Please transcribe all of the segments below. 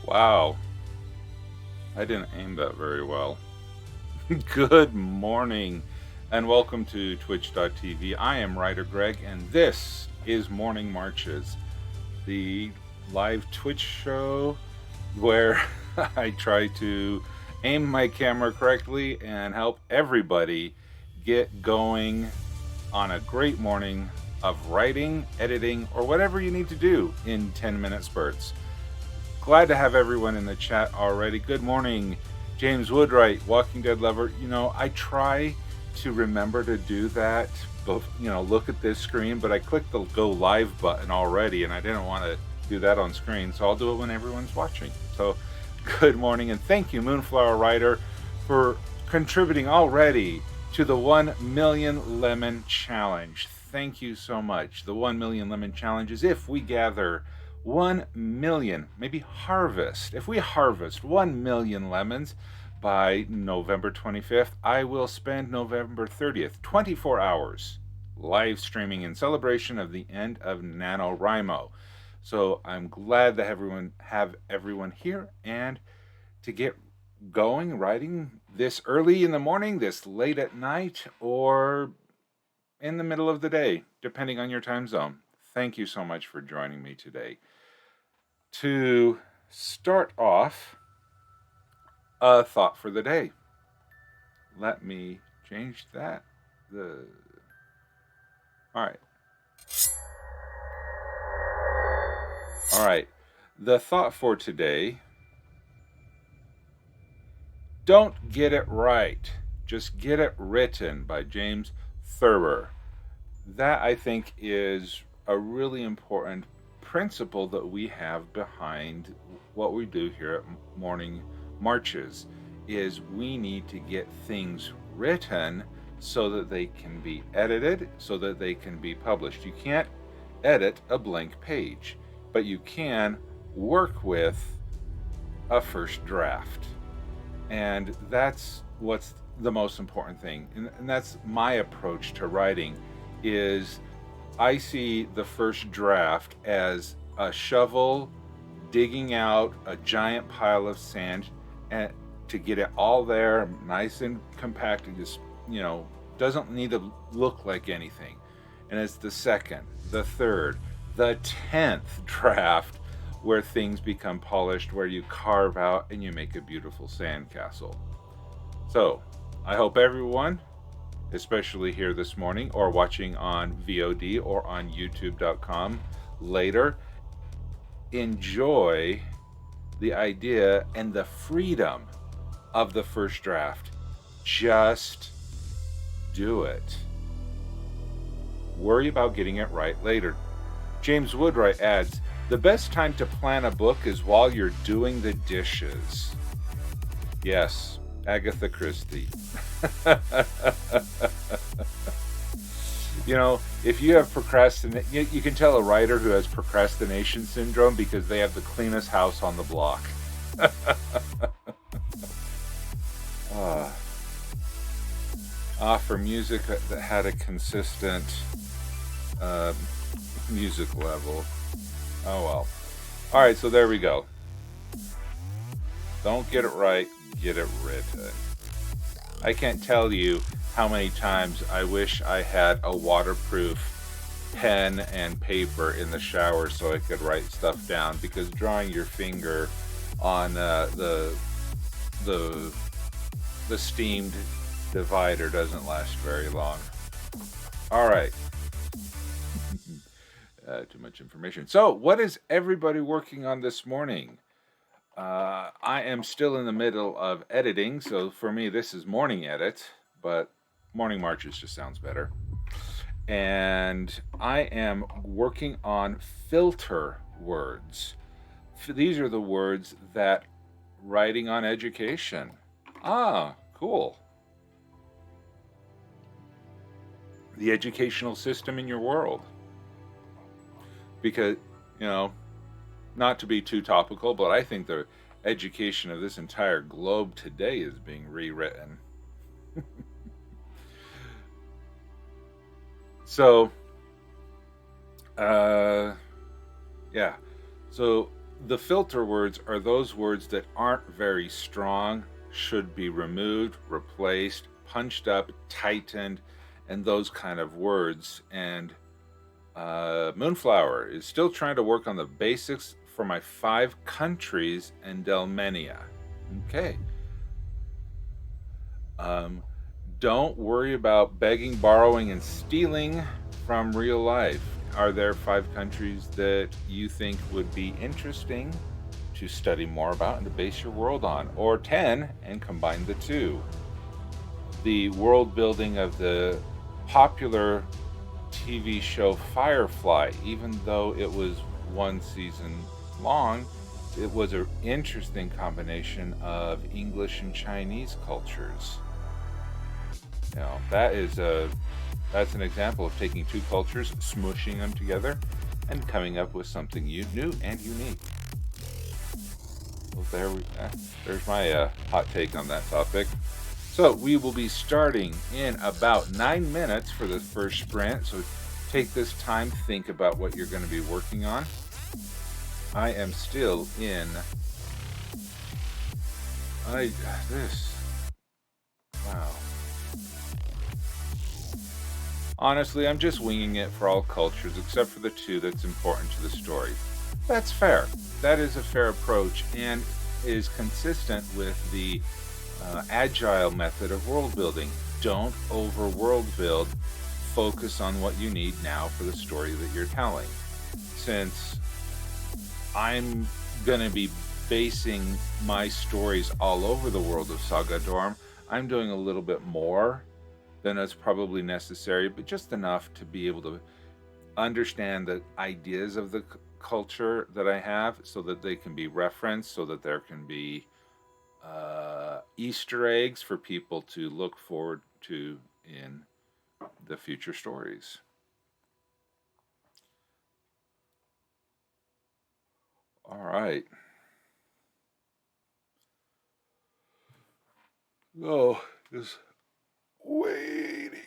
Wow, I didn't aim that very well. Good morning, and welcome to twitch.tv. I am WriterGreg, and this is Morning Marches, the live Twitch show where I try to aim my camera correctly and help everybody get going on a great morning of writing, editing, or whatever you need to do in 10-minute spurts. Glad to have everyone in the chat already. Good morning, James Woodwright, Walking Dead lover. I try to remember to do that, look at this screen, but I clicked the go live button already, and I didn't want to do that on screen, so I'll do it when everyone's watching. So good morning, and thank you, Moonflower Rider, for contributing already to the 1 Million Lemon Challenge. Thank you so much. The 1 Million Lemon Challenge is if we gather 1 million, maybe harvest. If we harvest 1 million lemons by November 25th, I will spend November 30th, 24 hours, live streaming in celebration of the end of NaNoWriMo. So I'm glad to have everyone here and to get going, writing this early in the morning, this late at night, or in the middle of the day, depending on your time zone. Thank you so much for joining me today. To start off, a thought for the day. Let me change that. All right. The thought for today: don't get it right, just get it written, by James Thurber. That, I think, is a really important principle that we have behind what we do here at Morning Marches. Is we need to get things written so that they can be edited, so that they can be published. You can't edit a blank page, but you can work with a first draft, and that's what's the most important thing. And that's my approach to writing. Is I see the first draft as a shovel digging out a giant pile of sand, and to get it all there nice and compact, and just doesn't need to look like anything. And it's the second, the third, the 10th draft where things become polished, where you carve out and you make a beautiful sandcastle. So I hope everyone, especially here this morning or watching on VOD or on youtube.com later, enjoy the idea and the freedom of the first draft. Just do it. Worry about getting it right later. James Woodwright adds, the best time to plan a book is while you're doing the dishes. Yes, Agatha Christie. If you have procrastination, you can tell a writer who has procrastination syndrome because they have the cleanest house on the block. For music that had a consistent music level. Oh well. All right, so there we go. Don't get it right, get it written. I can't tell you how many times I wish I had a waterproof pen and paper in the shower so I could write stuff down, because drawing your finger on the steamed divider doesn't last very long. All right. Too much information. So what is everybody working on this morning? I am still in the middle of editing, so for me this is morning edit, but Morning Marches just sounds better. And I am working on filter words. These are the words that writing on education. Cool. The educational system in your world. Because, not to be too topical, but I think the education of this entire globe today is being rewritten. So, yeah. So The filter words are those words that aren't very strong, should be removed, replaced, punched up, tightened, and those kind of words. And Moonflower is still trying to work on the basics for my 5 countries and Delmenia. Okay. Don't worry about begging, borrowing, and stealing from real life. Are there 5 countries that you think would be interesting to study more about and to base your world on? Or 10 and combine the 2? The world building of the popular TV show Firefly, even though it was 1 season long, it was an interesting combination of English and Chinese cultures. You know, that's an example of taking 2 cultures, smushing them together, and coming up with something new and unique. Well, there's my hot take on that topic. So we will be starting in about 9 minutes for the first sprint. So take this time, think about what you're going to be working on. I am still in wow. Honestly, I'm just winging it for all cultures except for the 2 that's important to the story. That's fair. That is a fair approach and is consistent with the agile method of world building. Don't over world build. Focus on what you need now for the story that you're telling. Since I'm going to be basing my stories all over the world of Saga Dorm, I'm doing a little bit more than is probably necessary, but just enough to be able to understand the ideas of the culture that I have so that they can be referenced, so that there can be Easter eggs for people to look forward to in the future stories. All right. Oh, just waiting.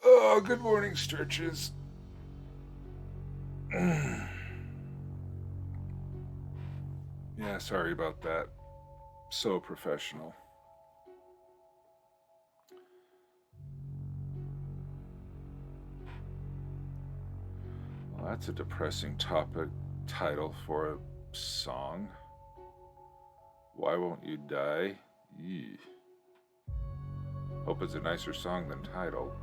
Oh, good morning, Sturches. Yeah, sorry about that. So professional. Well, that's a depressing title for a song. Why Won't You Die? Eee. Hope it's a nicer song than title.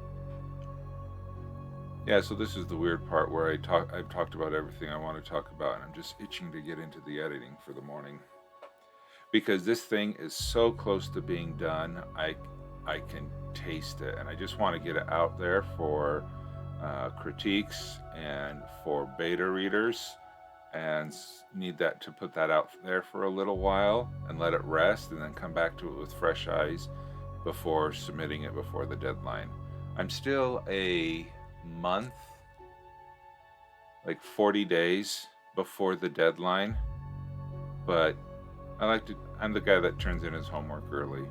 Yeah, so this is the weird part where I've talked about everything I want to talk about, and I'm just itching to get into the editing for the morning. Because this thing is so close to being done, I can taste it, and I just want to get it out there for critiques and for beta readers, and need that to put that out there for a little while and let it rest, and then come back to it with fresh eyes before submitting it before the deadline. I'm still a month, like 40 days before the deadline, but I'm the guy that turns in his homework early.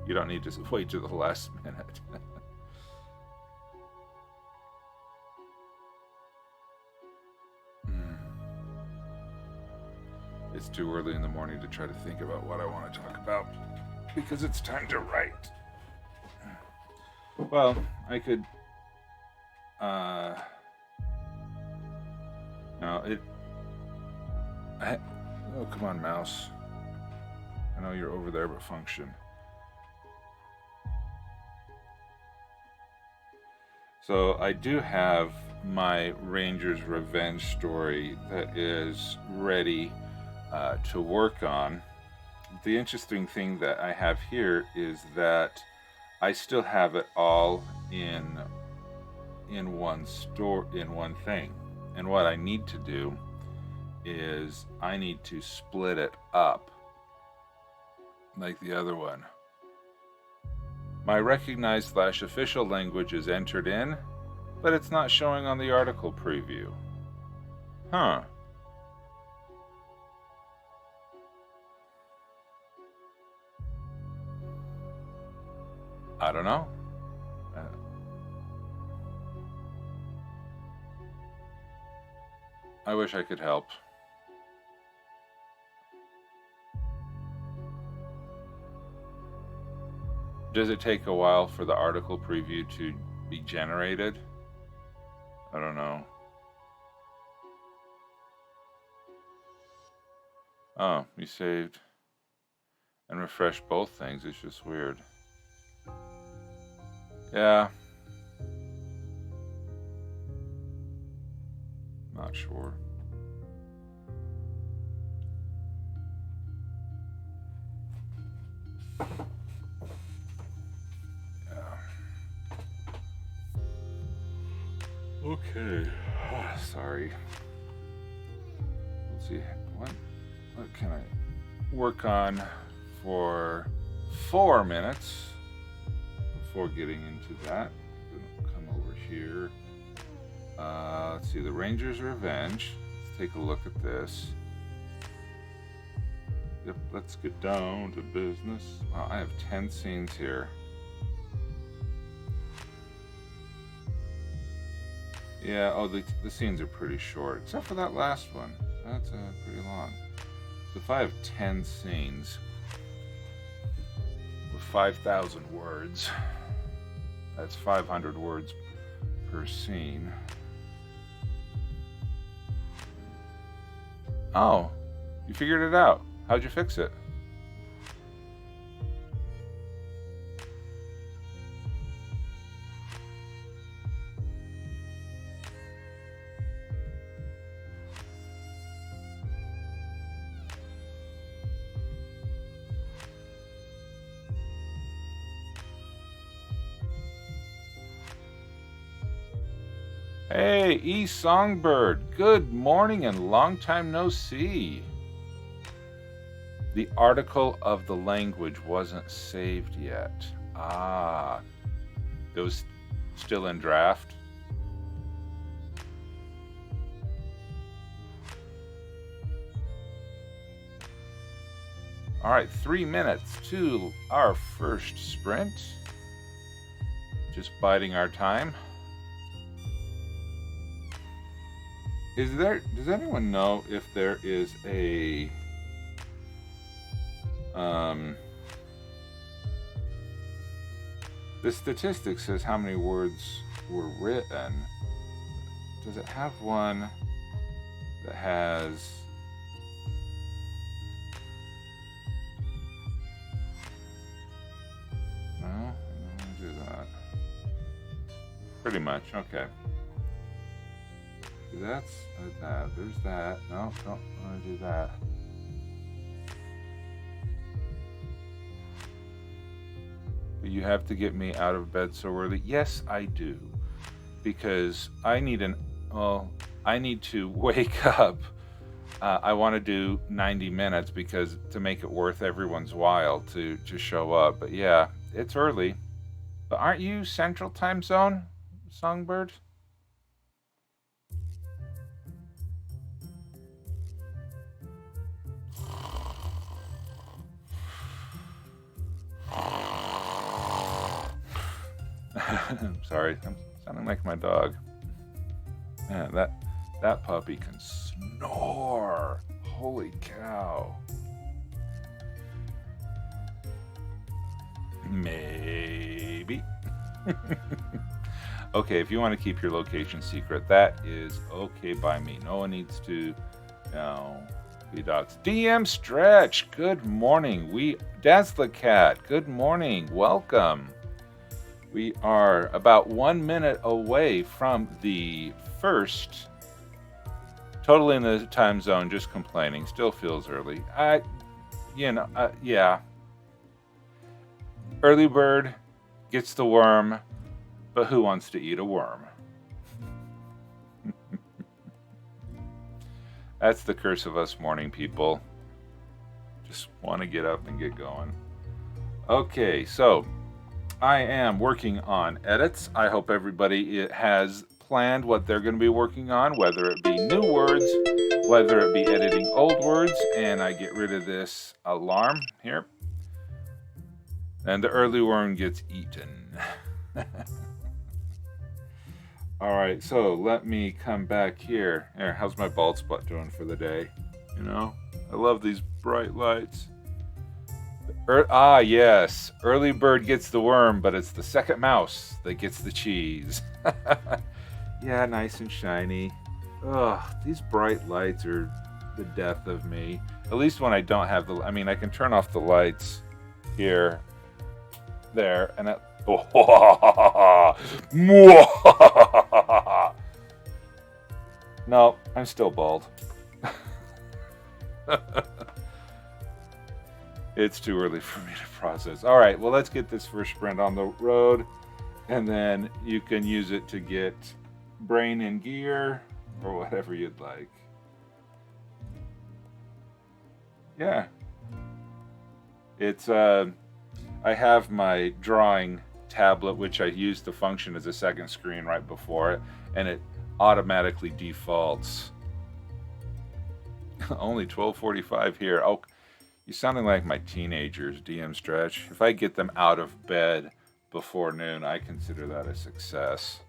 You don't need to wait to the last minute. It's too early in the morning to try to think about what I want to talk about, because it's time to write. Well, I could oh, come on, mouse. I know you're over there, but function. So I do have my Ranger's Revenge story that is ready to work on. The interesting thing that I have here is that I still have it all in one thing. And what I need to do is I need to split it up like the other one. My recognized / official language is entered in, but it's not showing on the article preview. Huh. I don't know. I wish I could help. Does it take a while for the article preview to be generated? I don't know. Oh, you saved and refreshed both things. It's just weird. Yeah. Not sure. Okay. Sorry. Let's see. What can I work on for 4 minutes before getting into that? I'm gonna come over here. Let's see. The Ranger's Revenge. Let's take a look at this. Yep. Let's get down to business. Wow, I have 10 scenes here. Yeah, oh, the scenes are pretty short, except for that last one. That's pretty long. So if I have 10 scenes with 5,000 words, that's 500 words per scene. Oh, you figured it out. How'd you fix it? Hey, E Songbird, good morning and long time no see. The article of the language wasn't saved yet. Ah, it was still in draft. All right, 3 minutes to our first sprint. Just biding our time. Does anyone know if there is a the statistic says how many words were written. Does it have one that has no? I don't want to do that. Pretty much, okay. That's that. There's that. No, don't want to do that. You have to get me out of bed so early. Yes, I do, because I need to wake up. I want to do 90 minutes because to make it worth everyone's while to show up. But yeah, it's early. But aren't you Central Time Zone, Songbird? I'm sorry, I'm sounding like my dog. Man, that puppy can snore. Holy cow. Maybe. Okay, if you want to keep your location secret, that is okay by me. No one needs to know. Dots. DM Stretch, good morning. Dazzler Cat, good morning. Welcome. We are about 1 minute away from the first. Totally in the time zone, just complaining. Still feels early. Yeah. Early bird gets the worm, but who wants to eat a worm? That's the curse of us morning people. Just want to get up and get going. Okay, so I am working on edits. I hope everybody has planned what they're going to be working on, whether it be new words, whether it be editing old words, and I get rid of this alarm here. And the early worm gets eaten. All right, so let me come back here. Here, how's my bald spot doing for the day? You know, I love these bright lights. Yes. Early bird gets the worm, but it's the second mouse that gets the cheese. Yeah, nice and shiny. Ugh, these bright lights are the death of me. At least when I don't have the. I mean, I can turn off the lights here, there, and that. No, I'm still bald. It's too early for me to process. All right, well, let's get this first sprint on the road, and then you can use it to get brain in gear or whatever you'd like. Yeah. It's I have my drawing tablet, which I use to function as a second screen right before it, and it automatically defaults. Only 12:45 here. Oh, you're sounding like my teenagers, DM Stretch. If I get them out of bed before noon, I consider that a success.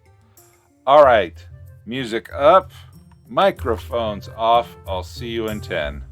All right, music up, microphones off. I'll see you in 10.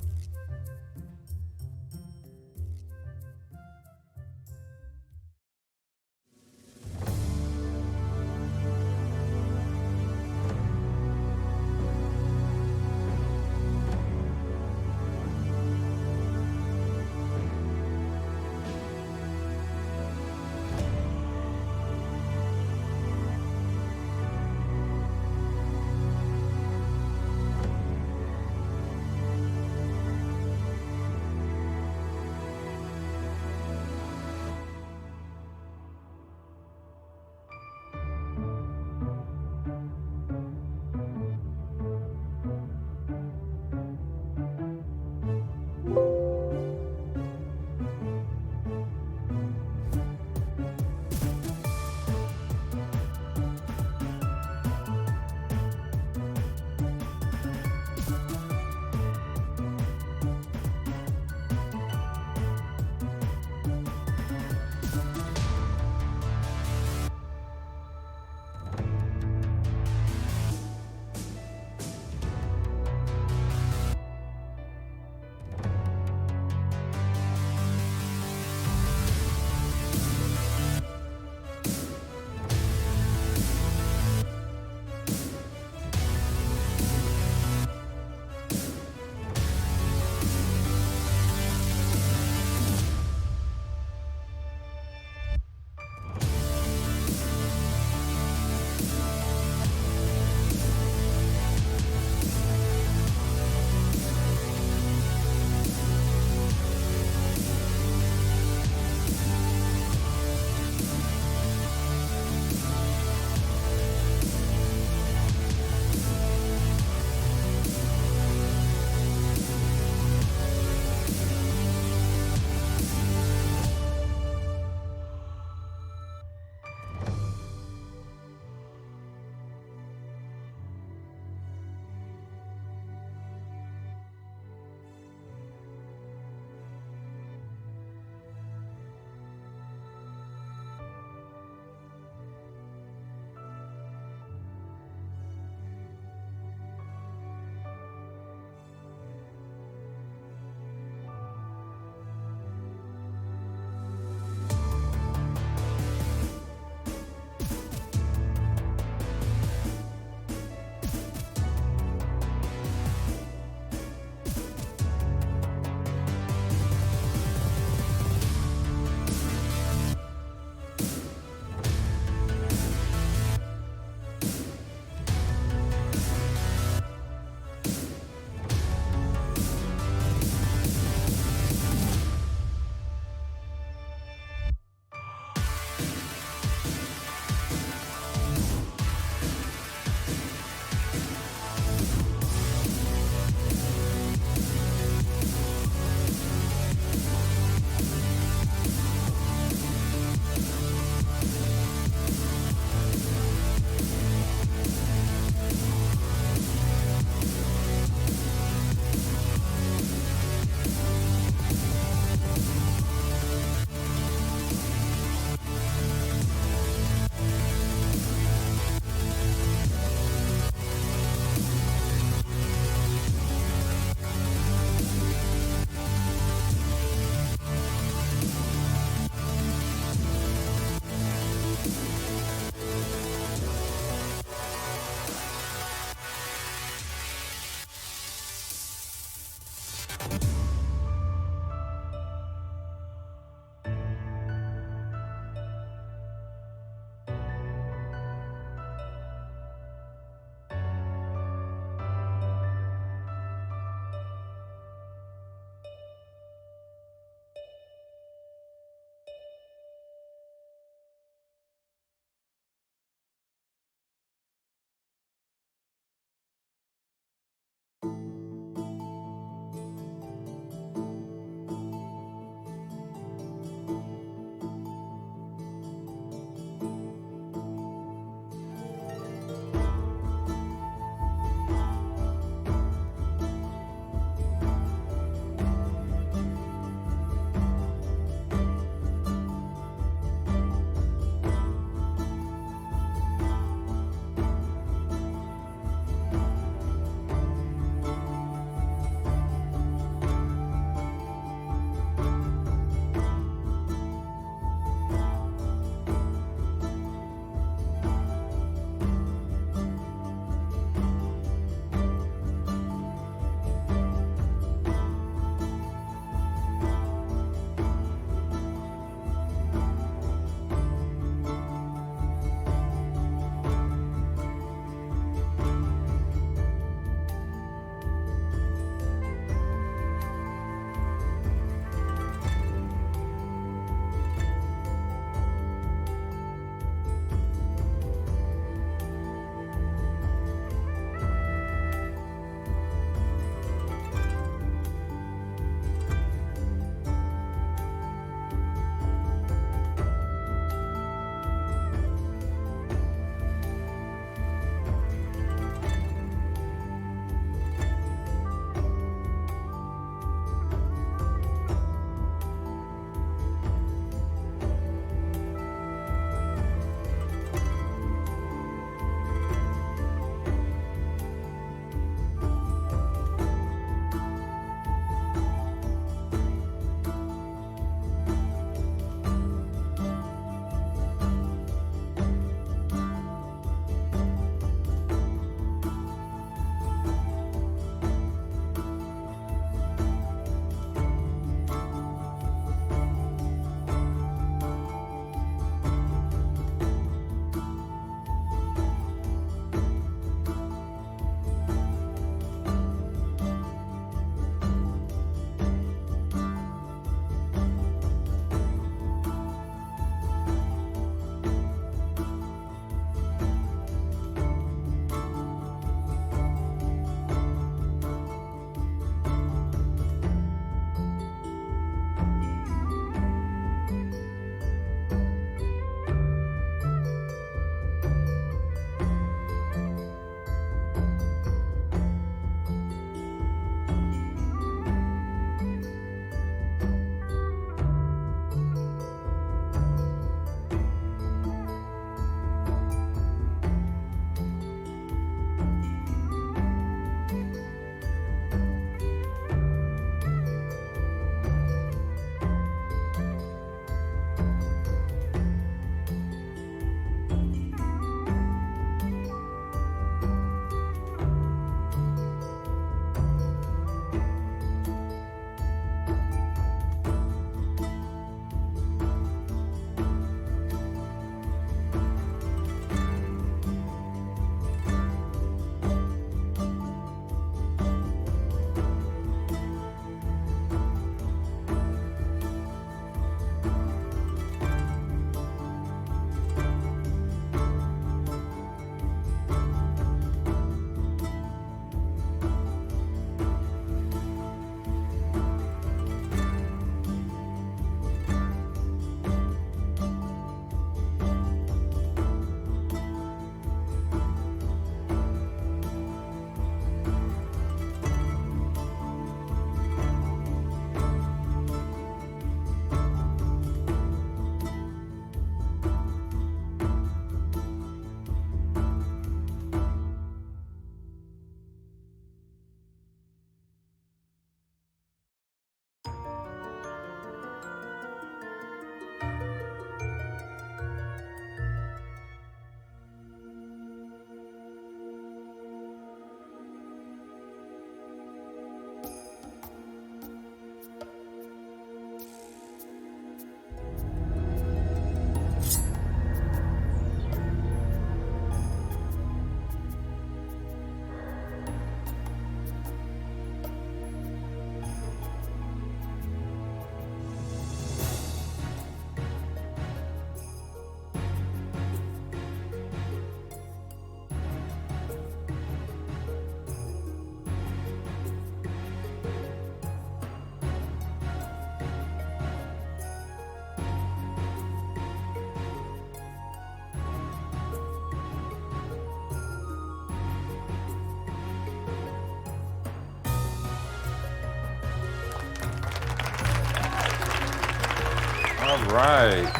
right.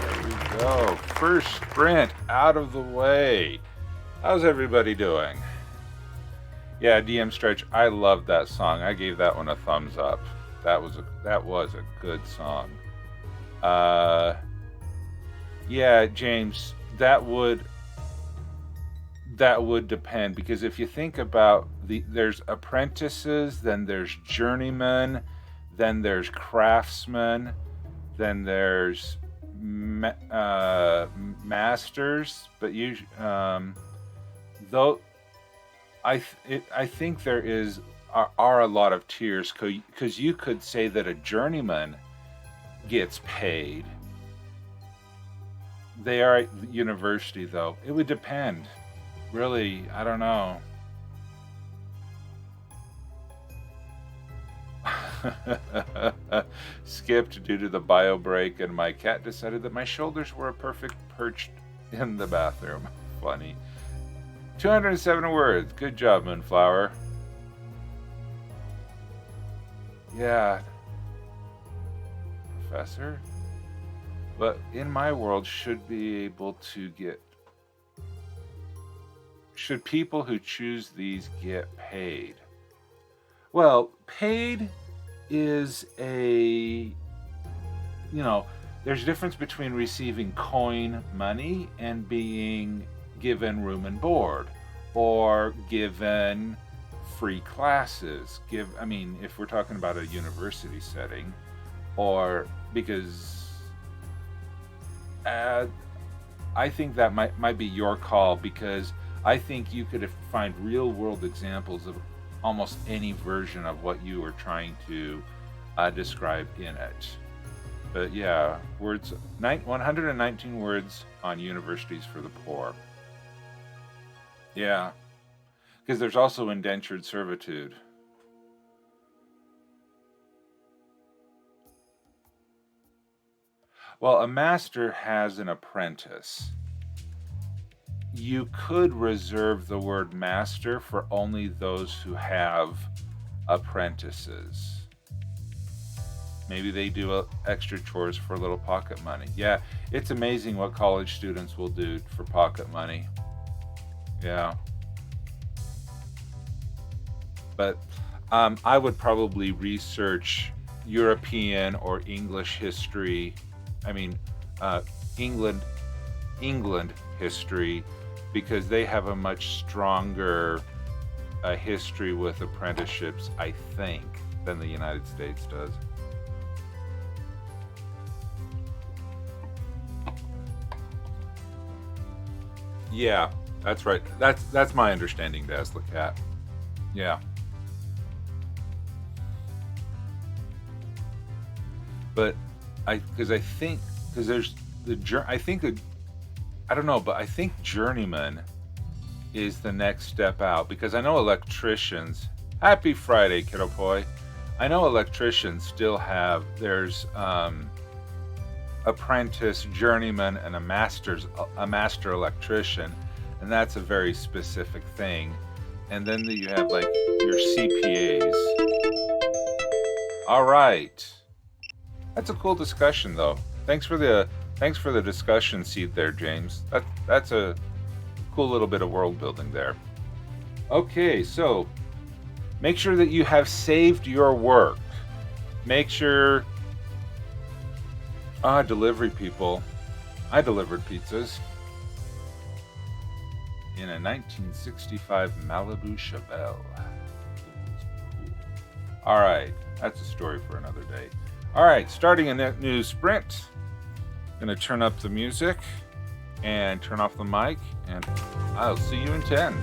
There we go. First sprint out of the way. How's everybody doing? Yeah, DM Stretch, I loved that song. I gave that one a thumbs up. That was a good song. Yeah, James, that would depend, because if you think about there's apprentices, then there's journeymen, then there's craftsmen, then there's masters. But though I think there are a lot of tiers, because you could say that a journeyman gets paid. They are at university, though. It would depend. Really, I don't know. Skipped due to the bio break, and my cat decided that my shoulders were a perfect perched in the bathroom. Funny. 207 words. Good job, Moonflower. Yeah. Professor? But in my world, should people who choose these get paid? Well, paid is there's a difference between receiving coin money and being given room and board, or given free classes. If we're talking about a university setting, or because I think that might be your call, because I think you could find real world examples of almost any version of what you were trying to describe in it. But yeah, 119 words on universities for the poor. Yeah, because there's also indentured servitude. Well, a master has an apprentice. You could reserve the word master for only those who have apprentices. Maybe they do extra chores for a little pocket money. Yeah, it's amazing what college students will do for pocket money. Yeah. But I would probably research European or English history. England history, because they have a much stronger history with apprenticeships, I think, than the United States does. Yeah, that's right. That's my understanding, Dazzler Cat. Yeah. But I think journeyman is the next step out, because I know electricians. Happy Friday, Kiddo Boy. I know electricians still there's apprentice, journeyman, and a master electrician, and that's a very specific thing. And then you have like your CPAs. All right. That's a cool discussion, though. Thanks for the discussion seed there, James. That's a cool little bit of world building there. Okay, so make sure that you have saved your work. Make sure. Delivery people. I delivered pizzas in a 1965 Malibu Chevelle. Cool. All right, that's a story for another day. All right, starting a new sprint. Gonna turn up the music and turn off the mic, and I'll see you in 10.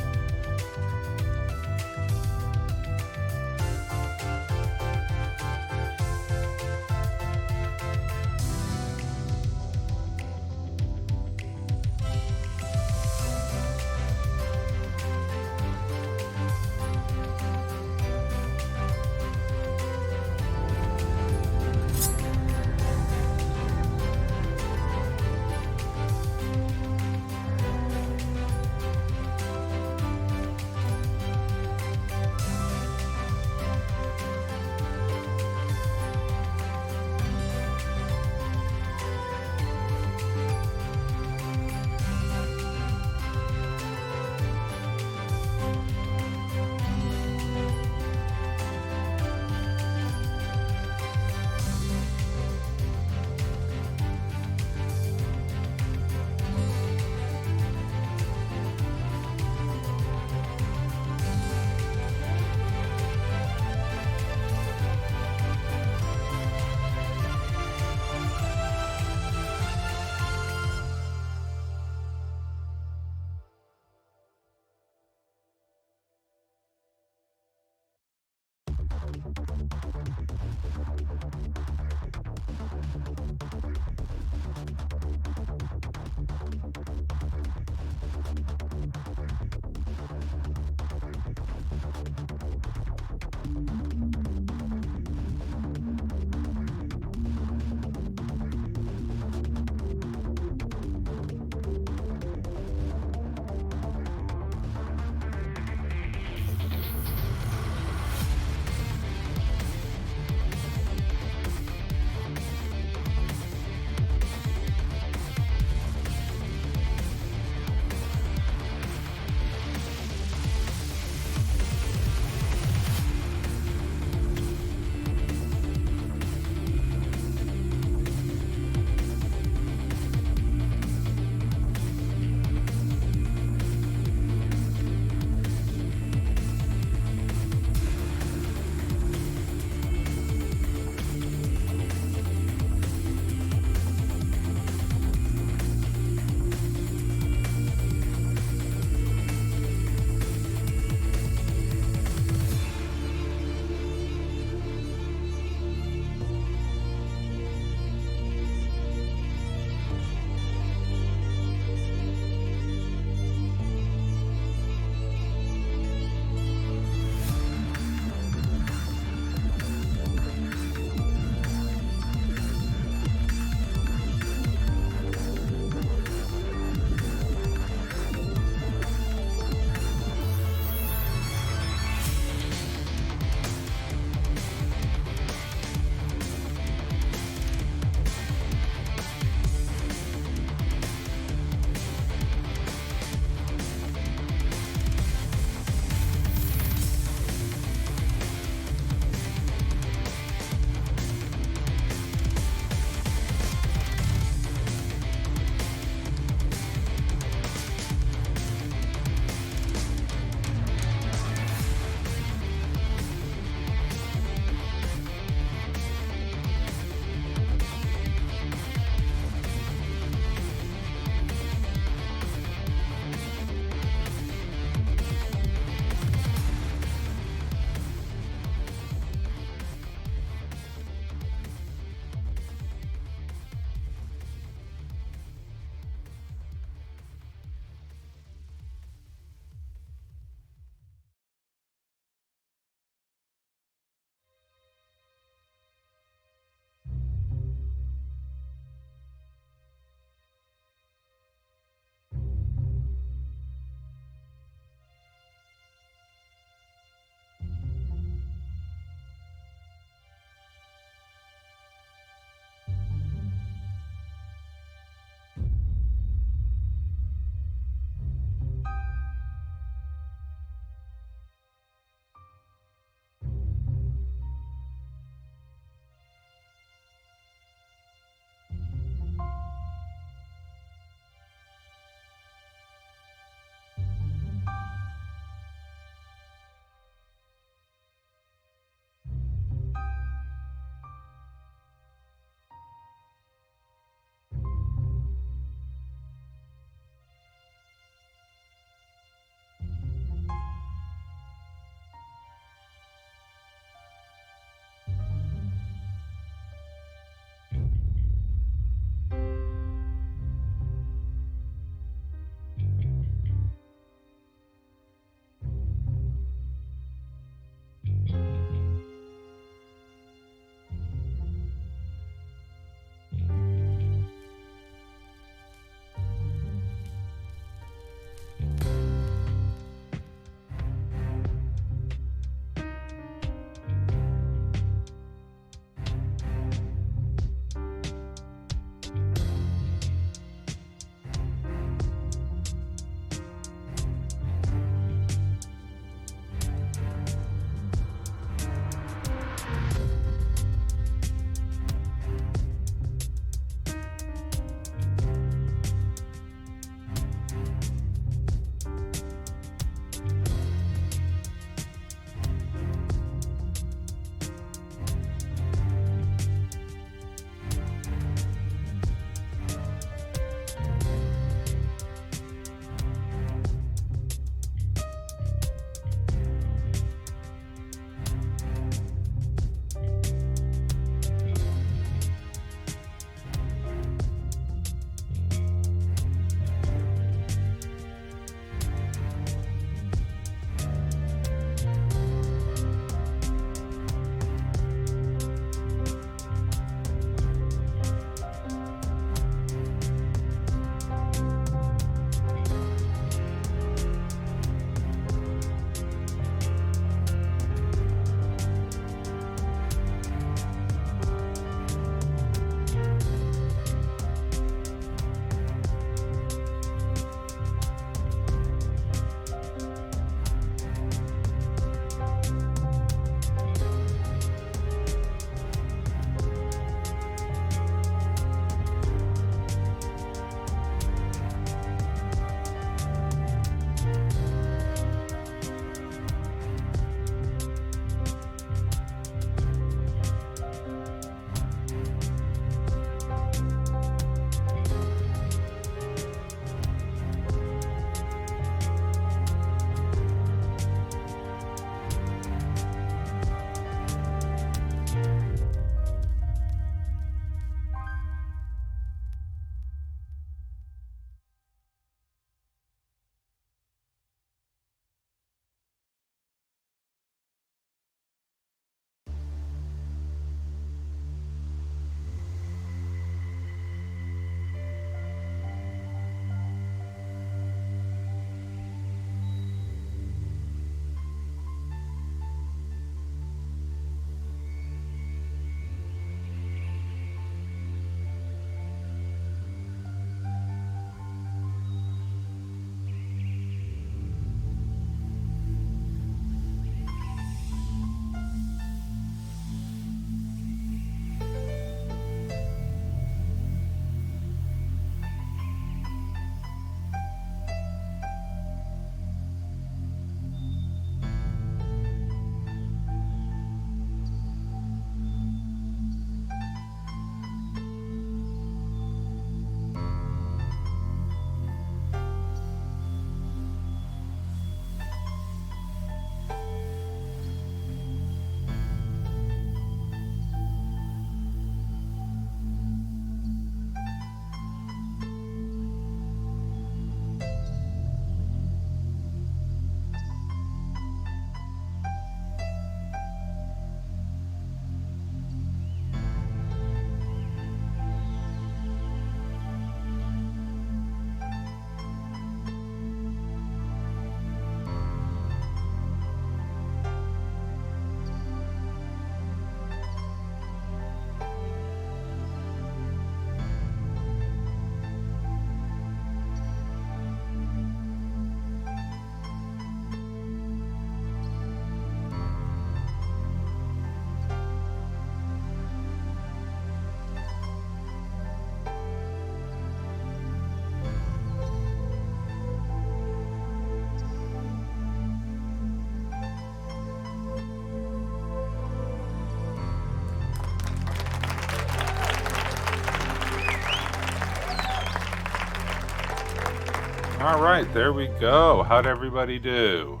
All right, there we go. How'd everybody do?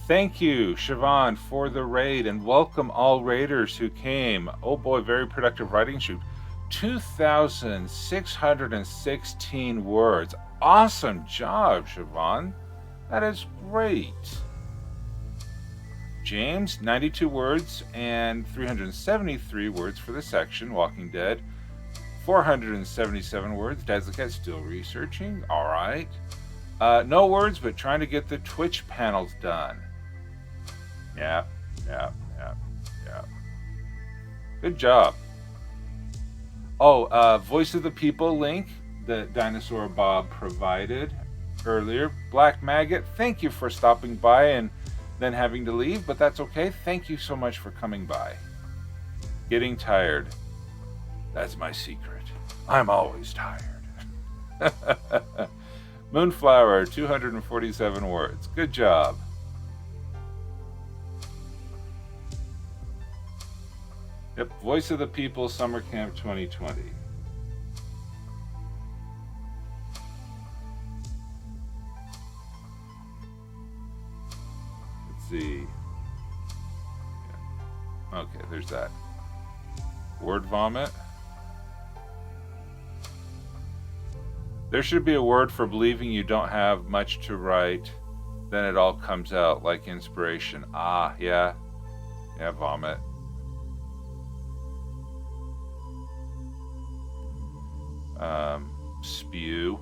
Thank you, Siobhan, for the raid, and welcome all raiders who came. Oh boy, very productive writing shoot. 2,616 words. Awesome job, Siobhan. That is great. James, 92 words and 373 words for the section, Walking Dead. 477 words. Dad's Cat still researching. All right. No words, but trying to get the Twitch panels done. Yeah. Good job. Oh, Voice of the People link that Dinosaur Bob provided earlier. Black Maggot, thank you for stopping by and then having to leave, but that's okay. Thank you so much for coming by. Getting tired. That's my secret. I'm always tired. Moonflower, 247 words. Good job. Yep, Voice of the People Summer Camp 2020. Let's see. Yeah. Okay, there's that. Word vomit. There should be a word for believing you don't have much to write, then it all comes out, like inspiration. Ah, yeah. Yeah, vomit. Spew.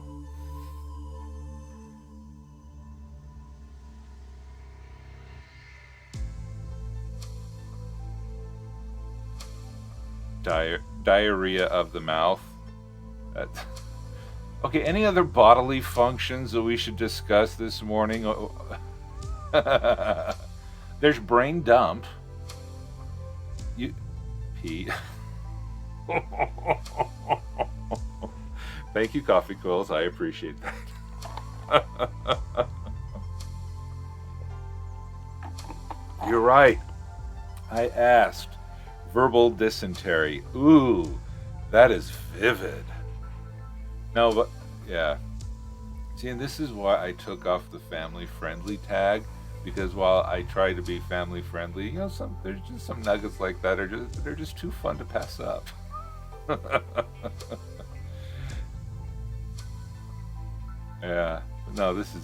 Diarrhea of the mouth. Okay, any other bodily functions that we should discuss this morning? There's brain dump. You pee. Thank you, Coffee Quills. I appreciate that. You're right. I asked. Verbal dysentery. Ooh, that is vivid. No, but yeah. See, and this is why I took off the family friendly tag, because while I try to be family friendly, you know, there's just some nuggets like that they're just too fun to pass up. Yeah. No, this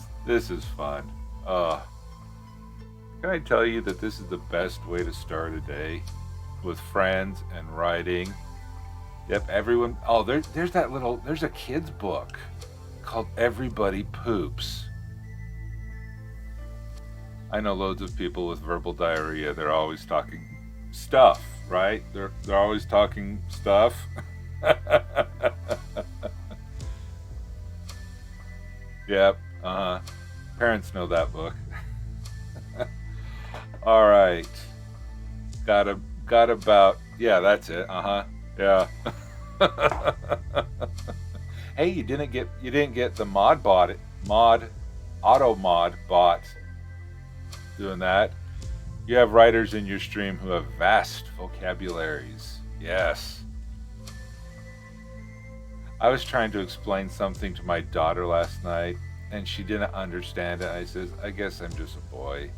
is fun. Can I tell you that this is the best way to start a day? With friends and writing. Yep, everyone. Oh, there's a kid's book called Everybody Poops. I know loads of people with verbal diarrhea. They're always talking stuff, right? They're always talking stuff. Yep. Parents know that book. All right. Got about, yeah, that's it. Yeah. Hey, you didn't get the auto mod bot doing that. You have writers in your stream who have vast vocabularies. Yes. I was trying to explain something to my daughter last night, and she didn't understand it. I says, I guess I'm just a boy.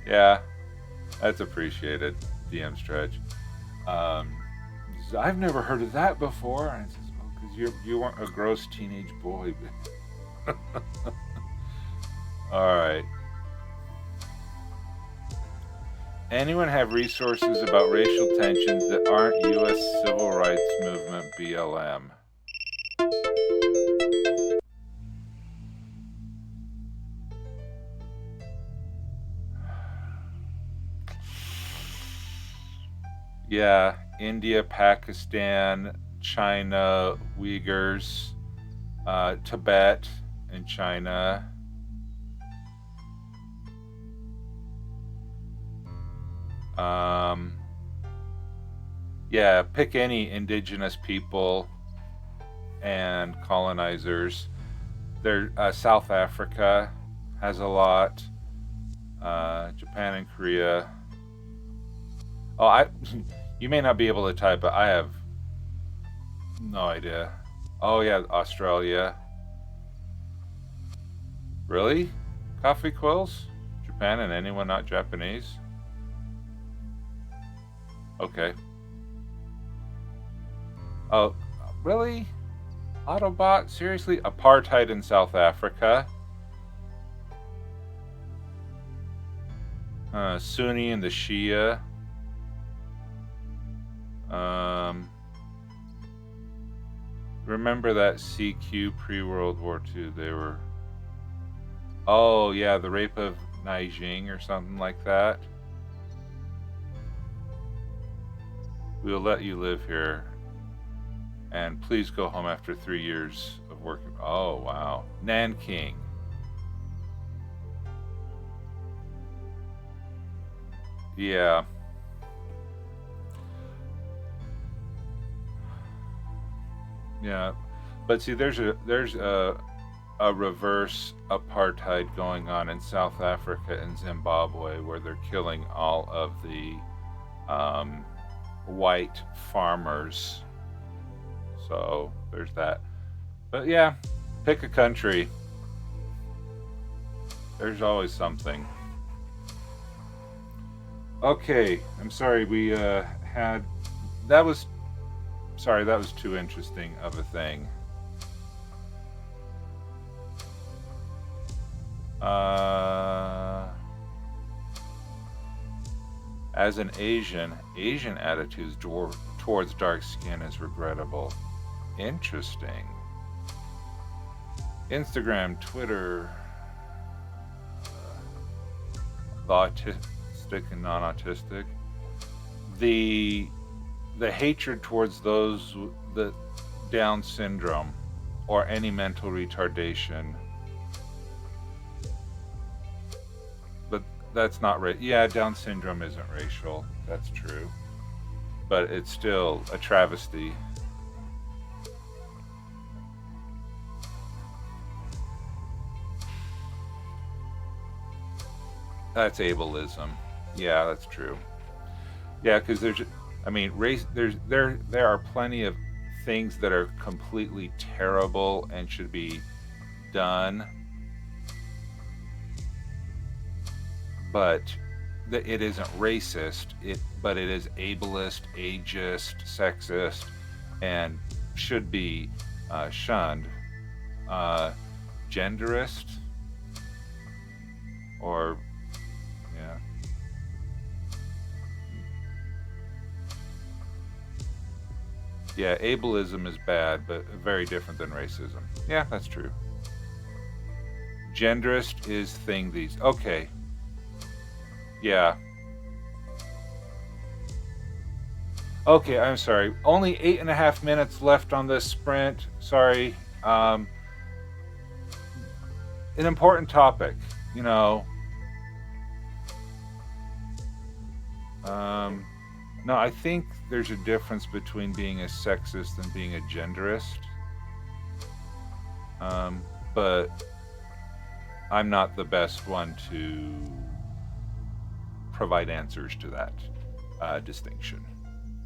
Yeah, that's appreciated. DM Stretch. I've never heard of that before. And I says, well, because you weren't a gross teenage boy. All right. Anyone have resources about racial tensions that aren't U.S. Civil Rights Movement BLM? Yeah, India, Pakistan, China, Uyghurs, Tibet, and China. Yeah, pick any indigenous people and colonizers. South Africa has a lot. Japan and Korea. Oh, you may not be able to type, but I have no idea. Oh yeah, Australia. Really? Coffee quills? Japan and anyone not Japanese? Okay. Oh, really? Autobot? Seriously? Apartheid in South Africa? Sunni and the Shia. Remember that CQ pre-World War II? They were... Oh, yeah, the rape of Nanjing or something like that. We'll let you live here. And please go home after 3 years of working. Oh, wow. Nanking. Yeah. Yeah. But see, there's a reverse apartheid going on in South Africa and Zimbabwe, where they're killing all of the white farmers. So there's that. But yeah, pick a country. There's always something. Okay, I'm sorry we had... That was too interesting of a thing. As an Asian attitudes towards dark skin is regrettable. Interesting. Instagram, Twitter, the autistic and non-autistic. The hatred towards those the Down syndrome or any mental retardation. But that's not right. Yeah, Down syndrome isn't racial. That's true. But it's still a travesty. That's ableism. Yeah, that's true. Yeah, because there are plenty of things that are completely terrible and should be done, but it isn't racist. But it is ableist, ageist, sexist, and should be shunned. Genderist, or yeah. Yeah, ableism is bad, but very different than racism. Yeah, that's true. Genderist is thing these. Okay. Yeah. Okay, I'm sorry. Only 8.5 minutes left on this sprint. Sorry. An important topic, you know. No, I think there's a difference between being a sexist and being a genderist. But I'm not the best one to provide answers to that distinction.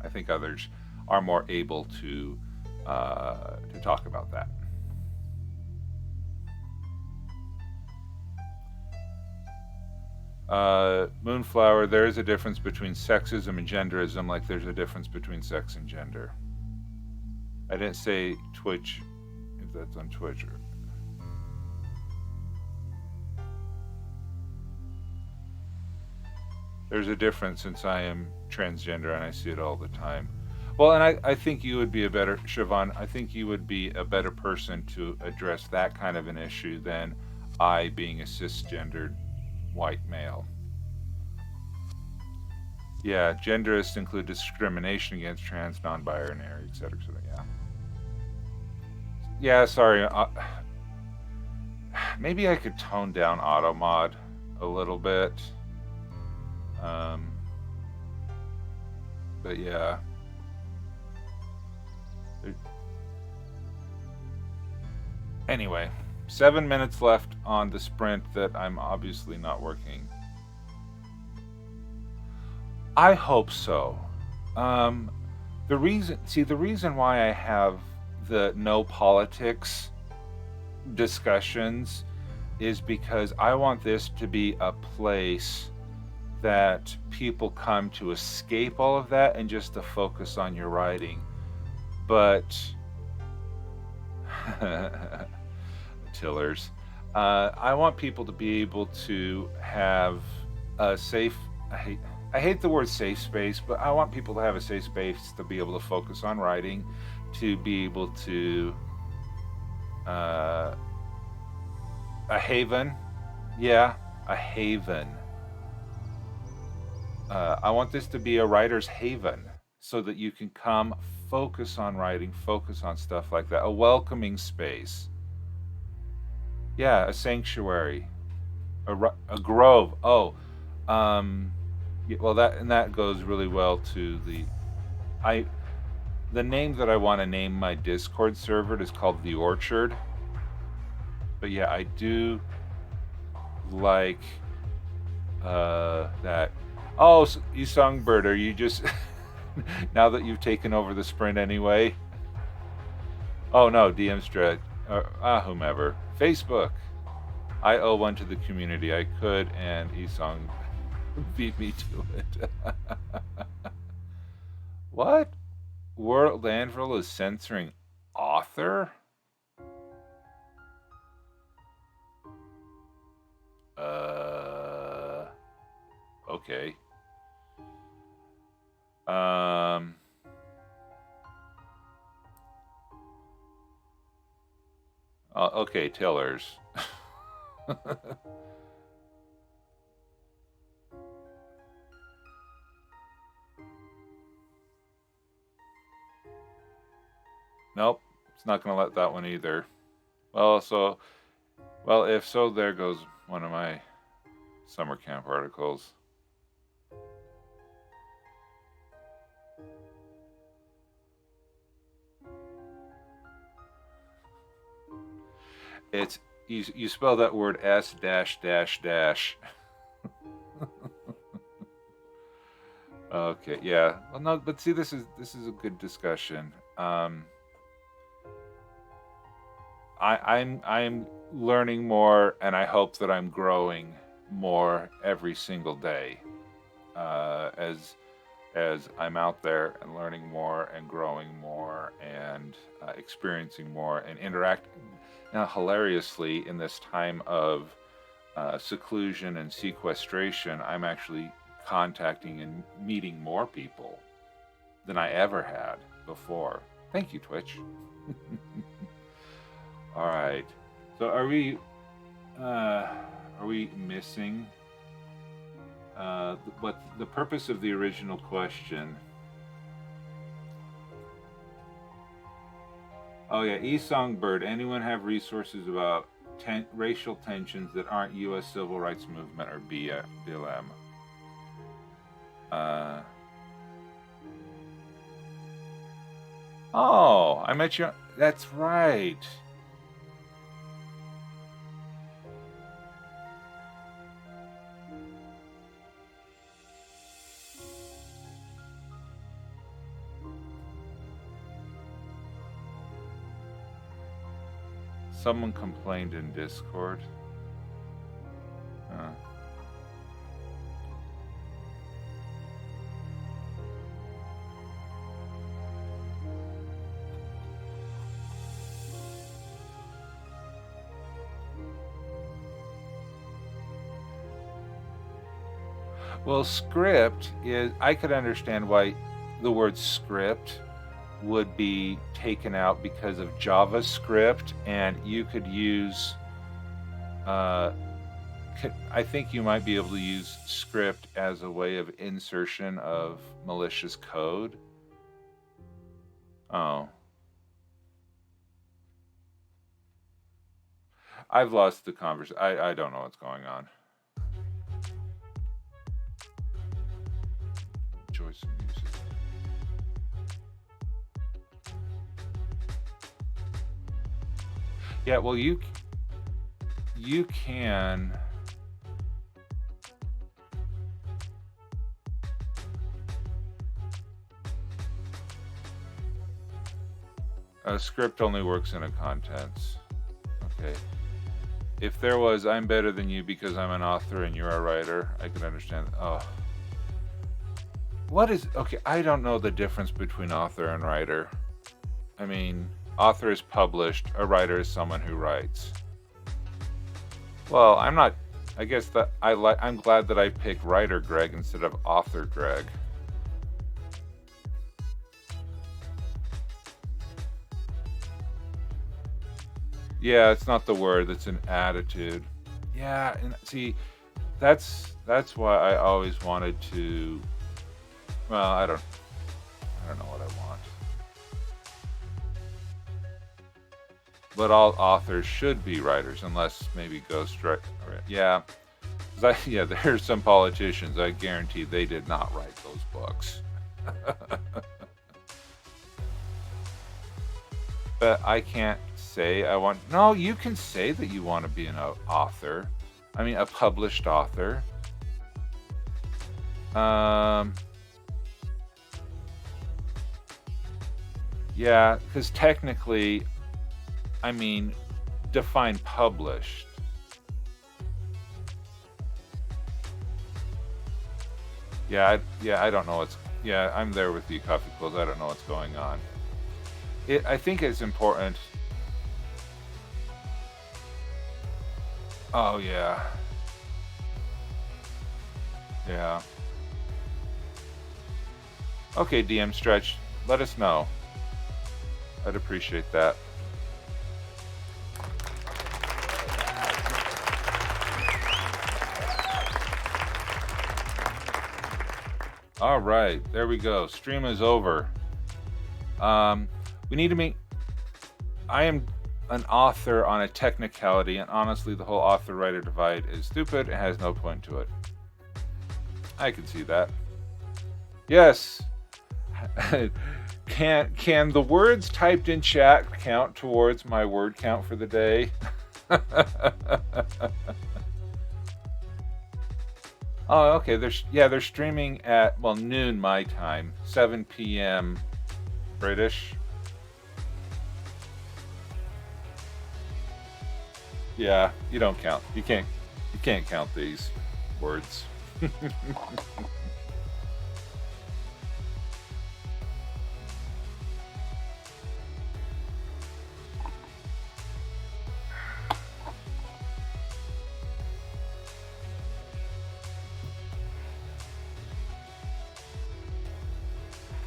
I think others are more able to talk about that. Moonflower, there is a difference between sexism and genderism, like there's a difference between sex and gender. I didn't say Twitch, if that's on Twitch. There's a difference since I am transgender and I see it all the time. Well, and I think you would be a better, Siobhan, I think you would be a better person to address that kind of an issue than I being a cisgendered white male. Yeah, genderists include discrimination against trans, non-binary, etc., etc. Yeah. Yeah, sorry. Maybe I could tone down auto mod a little bit. But yeah. Anyway, 7 minutes left on the sprint that I'm obviously not working. I hope so. The reason why I have the no politics discussions is because I want this to be a place that people come to escape all of that and just to focus on your writing. But tillers, I want people to be able to have a safe, I hate the word safe space, but I want people to have a safe space to be able to focus on writing, to be able to a haven. Yeah, a haven. I want this to be a writer's haven so that you can come focus on writing, focus on stuff like that. A welcoming space. Yeah, a sanctuary, a grove. Oh, yeah, well, that goes really well to the name that I want to name my Discord server is called The Orchard. But yeah, I do like that. Oh, you Songbird, are you just now that you've taken over the sprint anyway? Oh no, DM Strat, whomever. Facebook. I owe one to the community. I could, and Esong beat me to it. What? World Anvil is censoring author? Okay. Okay, tillers. Nope, it's not going to let that one either. Well, if so, there goes one of my summer camp articles. It's you spell that word S dash dash dash. Okay, yeah. Well, no, but see, this is a good discussion. I'm learning more, and I hope that I'm growing more every single day, as I'm out there and learning more and growing more and experiencing more and interacting. Now, hilariously, in this time of seclusion and sequestration, I'm actually contacting and meeting more people than I ever had before. Thank you, Twitch. All right. So are we missing what the purpose of the original question? Oh yeah, Songbird. Anyone have resources about racial tensions that aren't U.S. civil rights movement or BLM? Oh, I met you. That's right. Someone complained in Discord. Well, script is, I could understand why the word script would be taken out because of JavaScript, and you could use, I think you might be able to use script as a way of insertion of malicious code. Oh. I've lost the conversation. I don't know what's going on. Enjoy some music. Yeah, well, you can. A script only works in a contents. Okay. If there was, I'm better than you because I'm an author and you're a writer, I could understand. Oh. What is... Okay, I don't know the difference between author and writer. I mean, author is published, a writer is someone who writes. Well, I'm not... I guess that I'm glad that I picked WriterGreg instead of AuthorGreg. Yeah, it's not the word, it's an attitude. Yeah, and see, that's why I always wanted to... Well, I don't know what I want. But all authors should be writers, unless maybe ghostwriter. Yeah, yeah, there's some politicians, I guarantee they did not write those books. But I can't say I want... No, you can say that you want to be an author. I mean, a published author. Yeah, because technically, I mean, define published. Yeah, I don't know what's... Yeah, I'm there with you, Coffee Clothes. I don't know what's going on. I think it's important... Oh, yeah. Yeah. Okay, DM Stretch, let us know. I'd appreciate that. All right, there we go. Stream is over. We need to meet... I am an author on a technicality, and honestly, the whole author-writer divide is stupid and has no point to it. I can see that. Yes. Can the words typed in chat count towards my word count for the day? Oh, okay. They're streaming at, well, noon my time, 7 p.m. British. Yeah, you don't count. You can't count these words.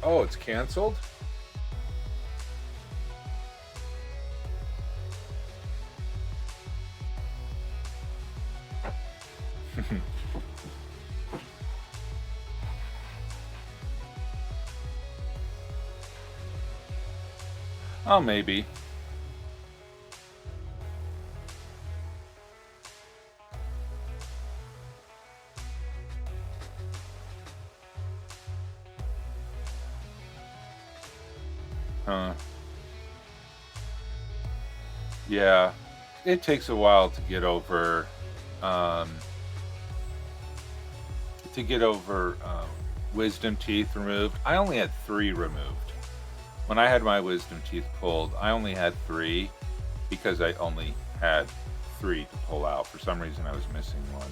Oh, it's canceled? Oh, maybe. Huh. Yeah. It takes a while to get over wisdom teeth removed. I only had 3 removed. When I had my wisdom teeth pulled, I only had 3 because I only had 3 to pull out. For some reason, I was missing 1.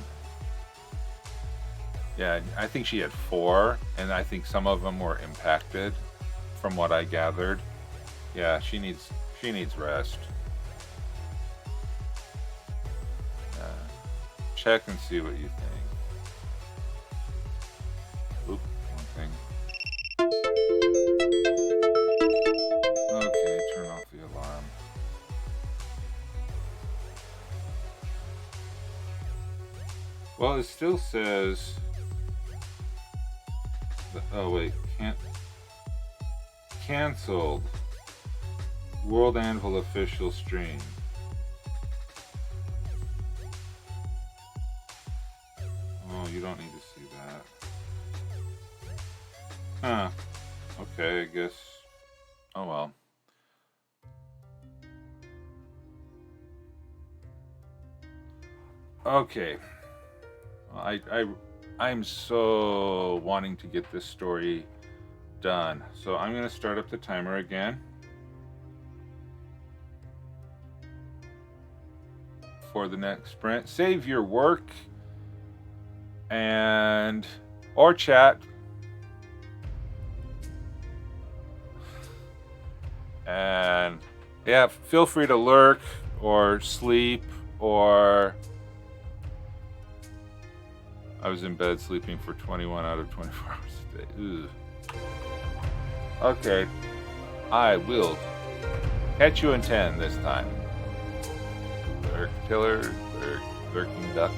Yeah, I think she had 4, and I think some of them were impacted, from what I gathered. Yeah, she needs rest. Check and see what you think. Oop, one thing. Okay, turn off the alarm. Well, it still says... Oh, wait, canceled. World Anvil official stream. Oh, you don't need to see that. Huh. Okay, I guess. Oh well. Okay. I'm so wanting to get this story done. So I'm going to start up the timer again. before the next sprint. Save your work and or chat. And yeah, feel free to lurk or sleep, or I was in bed sleeping for 21 out of 24 hours a day. Ugh. Okay, I will catch you in 10 this time. Lurk killer, lurking duck.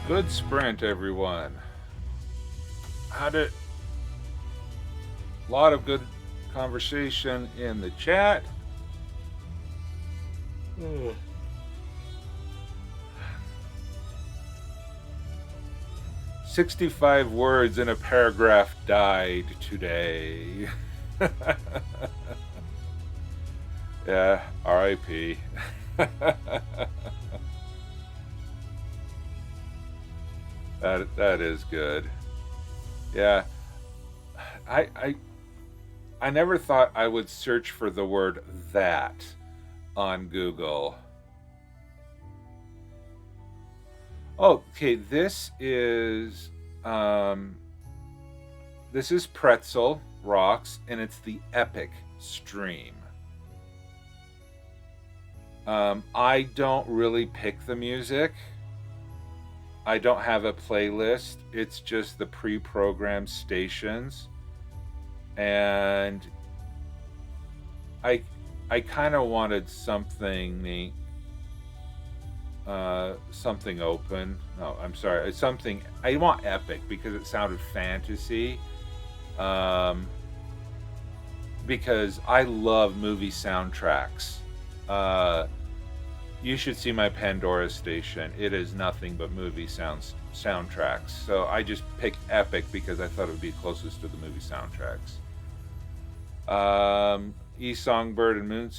Good sprint, everyone. Had a lot of good conversation in the chat. 65 words in a paragraph died today. Yeah, R.I.P. That is good. Yeah, I never thought I would search for the word "that" on Google. Okay, this is Pretzel Rocks, and it's the Epic Stream. I don't really pick the music. I don't have a playlist. It's just the pre-programmed stations, and I kind of wanted something something open. No, I'm sorry. It's something I want epic because it sounded fantasy. Because I love movie soundtracks. You should see my Pandora station. It is nothing but movie soundtracks. So I just picked epic because I thought it would be closest to the movie soundtracks. Songbird and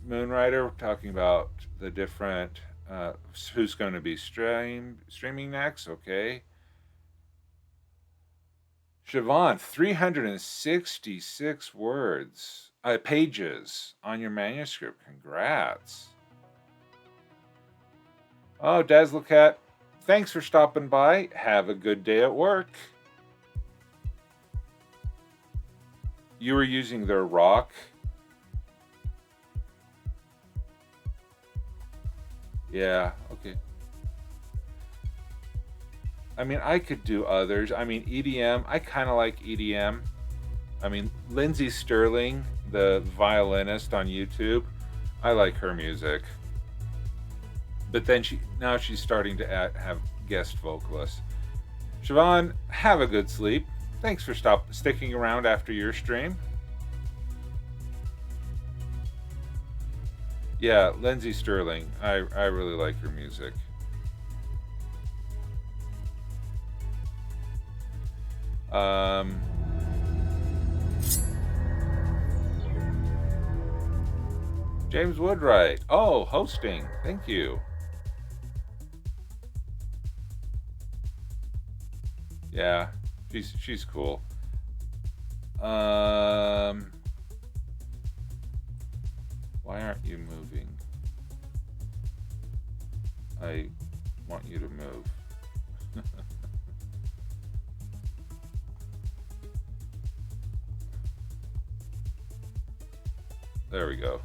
Moonrider, talking about the different who's going to be streaming next. Okay. Siobhan, 366 pages on your manuscript. Congrats. Oh, Dazzlecat, thanks for stopping by. Have a good day at work. You were using their rock. Yeah, okay. I mean, I could do others. I mean, EDM, I kind of like EDM. I mean, Lindsay Sterling, the violinist on YouTube, I like her music. But then now she's starting to have guest vocalists. Siobhan, have a good sleep. Thanks for sticking around after your stream. Yeah, Lindsay Sterling. I really like her music. James Woodwright. Oh, hosting. Thank you. Yeah, she's cool. Why aren't you moving? I want you to move. There we go.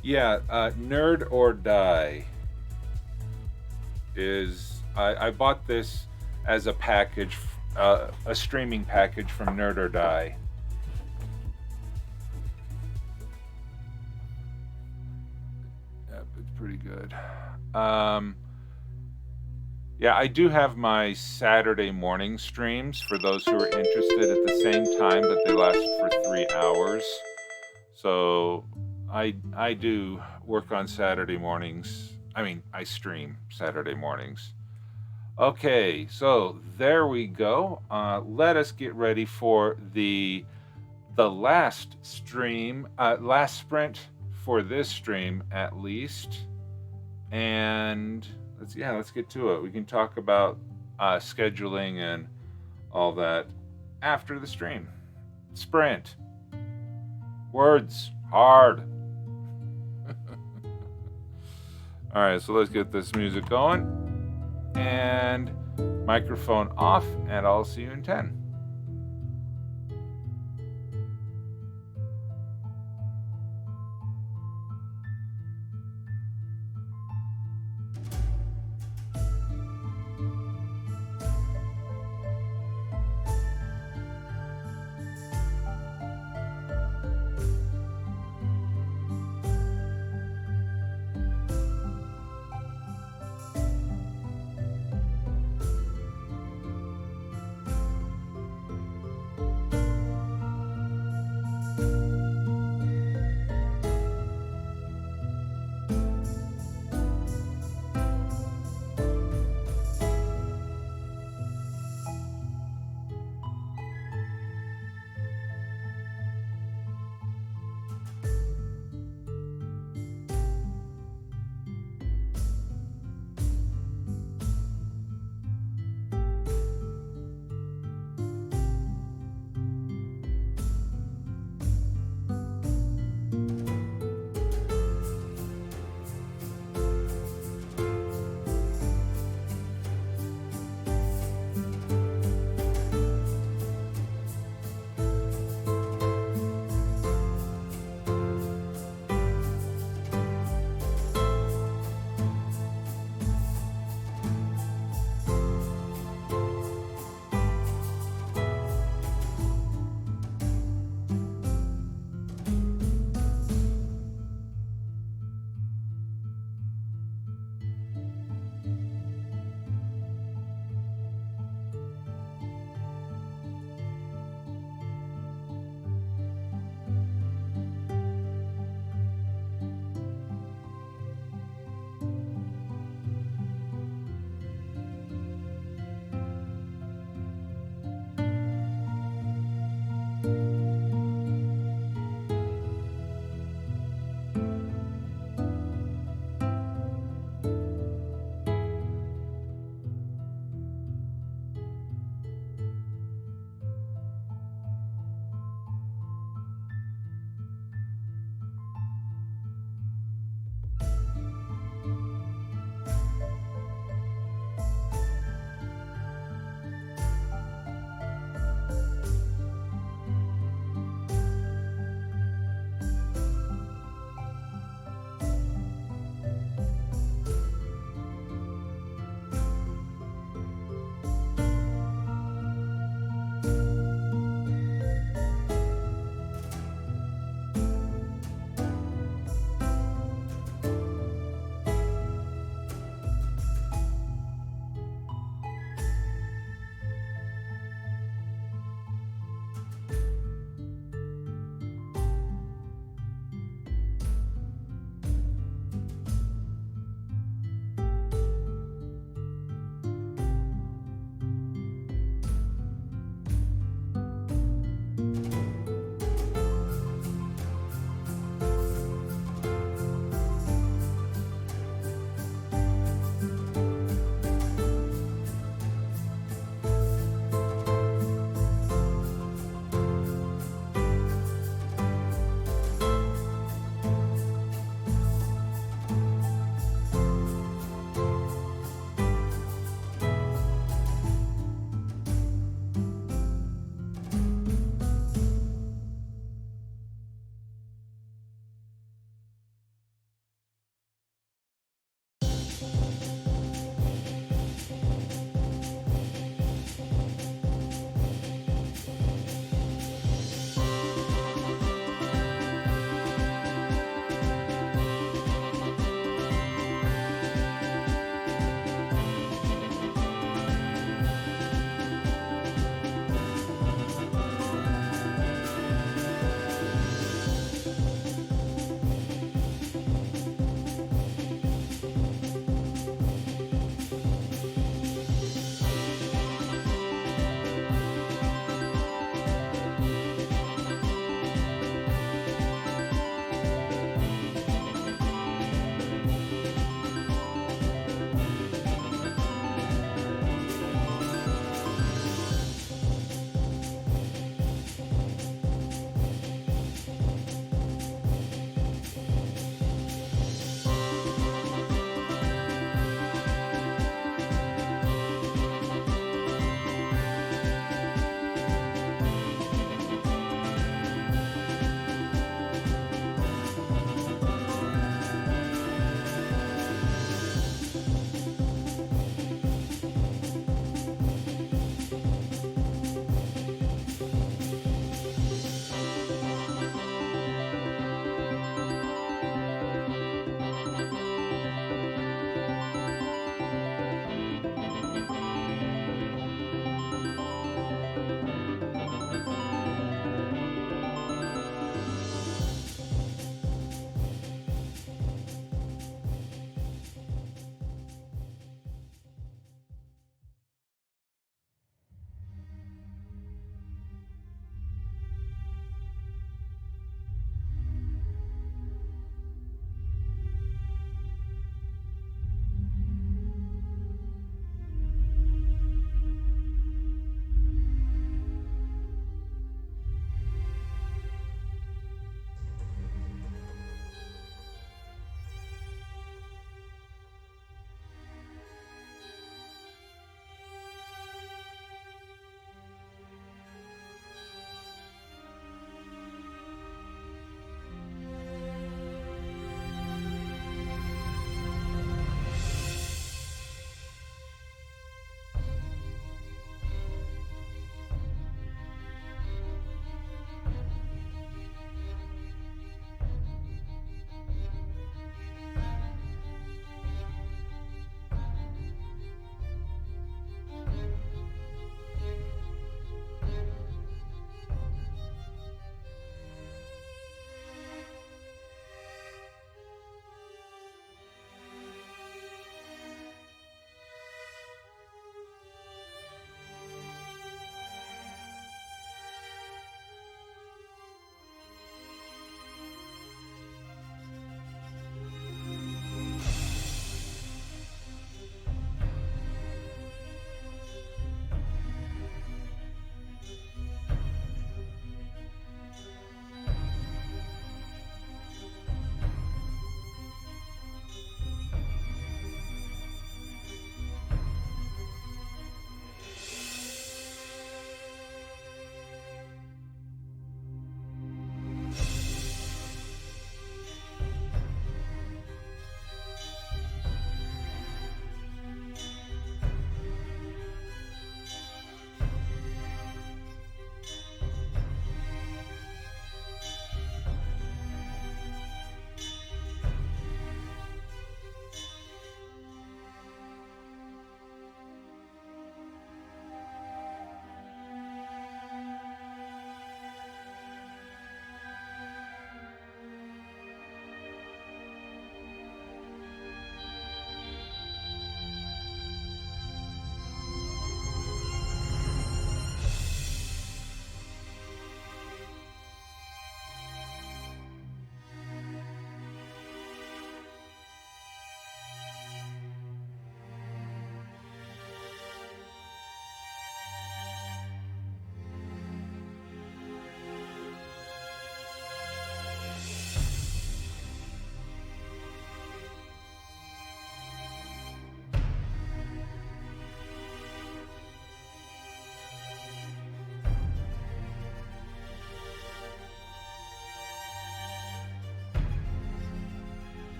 Yeah, Nerd or Die is... I bought this as a package, a streaming package from Nerd or Die. Yep, it's pretty good. Yeah, I do have my Saturday morning streams for those who are interested at the same time, but they last for 3 hours. So I do work on Saturday mornings. I mean, I stream Saturday mornings. Okay, so there we go. Let us get ready for the last stream, last sprint for this stream at least. And let's get to it. We can talk about scheduling and all that after the stream. Sprint. Words hard. All right, so let's get this music going and microphone off, and I'll see you in 10.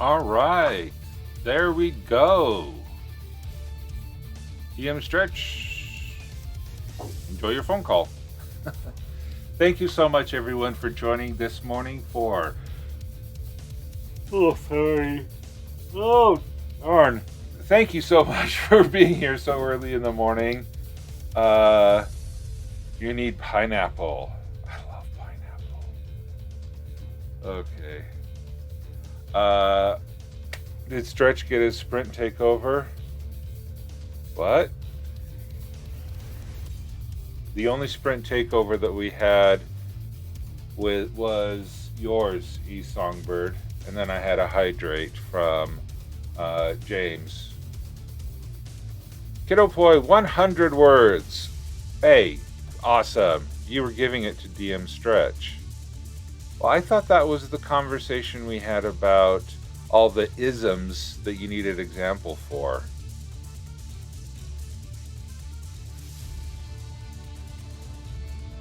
All right, there we go. DM Stretch, enjoy your phone call. Thank you so much, everyone, for joining this morning for... Oh, sorry. Oh, darn. Thank you so much for being here so early in the morning. You need pineapple. I love pineapple. Okay. Did Stretch get his sprint takeover? What? The only sprint takeover that we had was yours, Songbird, and then I had a hydrate from James. Kiddo Poi, 100 words. Hey, awesome. You were giving it to DM Stretch. Well, I thought that was the conversation we had about all the isms that you needed example for.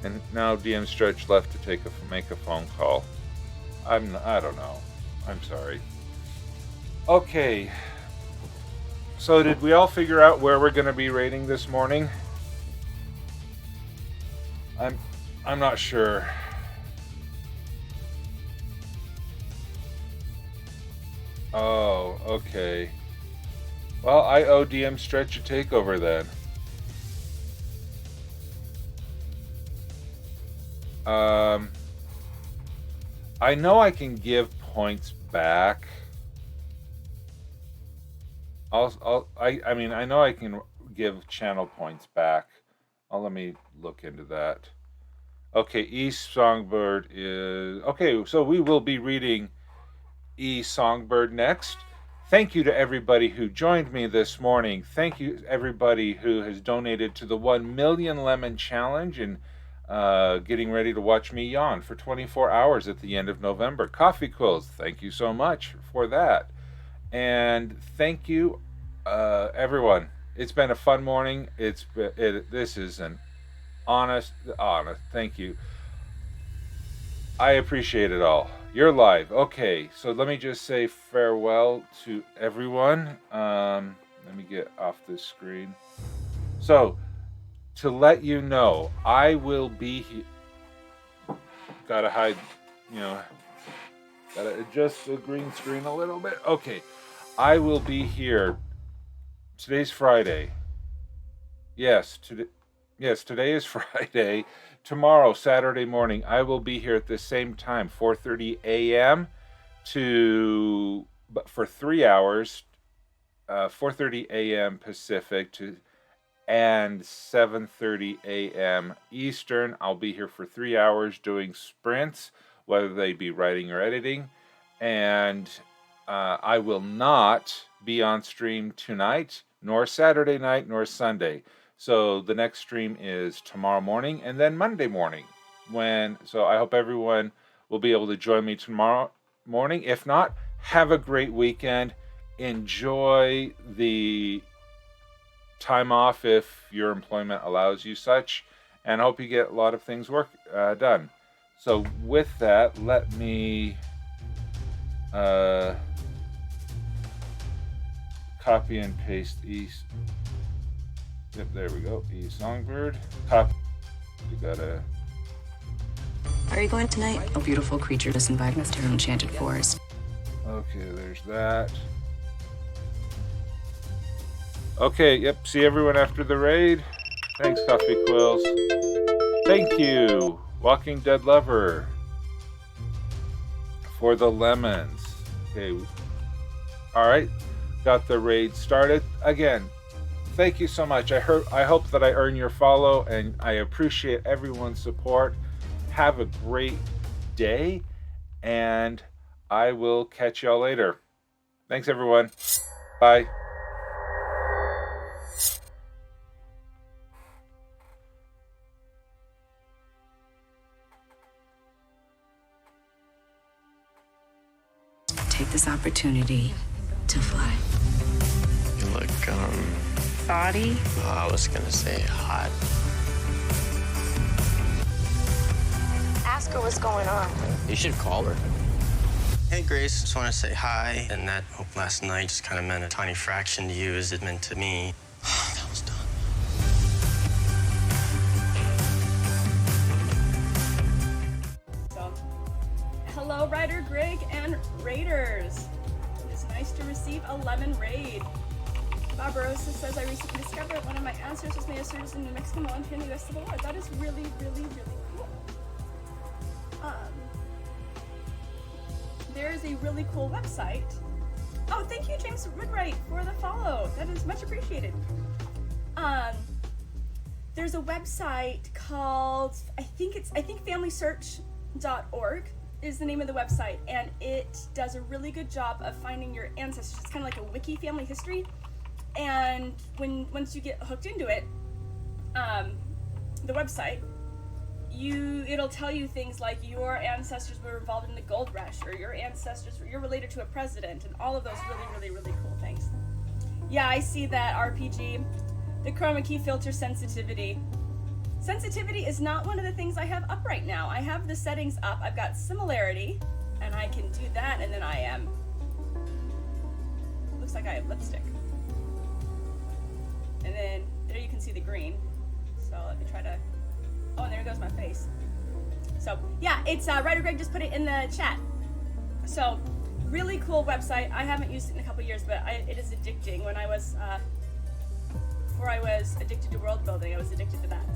And now DM Stretch left to make a phone call. I don't know. I'm sorry. Okay. So did we all figure out where we're going to be rating this morning? I'm not sure. Oh, okay. Well, I owe DM Stretch a takeover then. I know I can give points back. I mean, I know I can give channel points back. Let me look into that. Okay, Songbird is... Okay, so we will be reading Songbird next. Thank you to everybody who joined me this morning. Thank you everybody who has donated to the 1 Million Lemon Challenge and getting ready to watch me yawn for 24 hours at the end of November. Coffee Quills, thank you so much for that. And thank you, everyone. It's been a fun morning. This is an honest. Thank you. I appreciate it all. You're live. Okay, so let me just say farewell to everyone. Let me get off this screen. So, to let you know, I will be here. Gotta hide, gotta adjust the green screen a little bit. Okay, I will be here. Today's Friday. Yes, today is Friday. Tomorrow, Saturday morning, I will be here at the same time, 4:30 a.m. for 3 hours, 4:30 a.m. Pacific and 7:30 a.m. Eastern. I'll be here for 3 hours doing sprints, whether they be writing or editing. And I will not be on stream tonight, nor Saturday night, nor Sunday. So the next stream is tomorrow morning and then Monday morning. So I hope everyone will be able to join me tomorrow morning. If not, have a great weekend. Enjoy the time off if your employment allows you such, and hope you get a lot of things done. So with that, let me copy and paste these. Yep, there we go. Songbird. Copy. We gotta. Are you going tonight? A beautiful creature just inviting us to her enchanted forest. Okay, there's that. Okay, yep. See everyone after the raid. Thanks, Coffee Quills. Thank you, Walking Dead Lover, for the lemons. Okay. All right. Got the raid started again. Thank you so much. I hope that I earn your follow, and I appreciate everyone's support. Have a great day, and I will catch y'all later. Thanks, everyone. Bye. Take this opportunity to fly. You look, Body? I was gonna say hot. Ask her what's going on. You should call her. Hey, Grace, just want to say hi. And that last night just kind of meant a tiny fraction to you as it meant to me. That was done. So, hello, WriterGreg and Raiders. It is nice to receive a lemon raid. Barbarossa says, I recently discovered one of my ancestors made a service in New Mexico volunteer in the U.S. Civil War. That is really, really, really cool. There is a really cool website. Oh, thank you, James Woodwright, for the follow. That is much appreciated. There's a website called, I think FamilySearch.org is the name of the website, and it does a really good job of finding your ancestors. It's kind of like a wiki family history, and once you get hooked into it, the website, it'll tell you things like your ancestors were involved in the gold rush, or you're related to a president, and all of those really, really, really cool things. Yeah, I see that, RPG. The chroma key filter sensitivity. Sensitivity is not one of the things I have up right now. I have the settings up. I've got similarity, and I can do that, and then I am. Looks like I have lipstick. And then there you can see the green. So let me try to. Oh, and there goes my face. So yeah, it's WriterGreg just put it in the chat. So really cool website. I haven't used it in a couple years, but it is addicting. When I was before I was addicted to world building, I was addicted to that.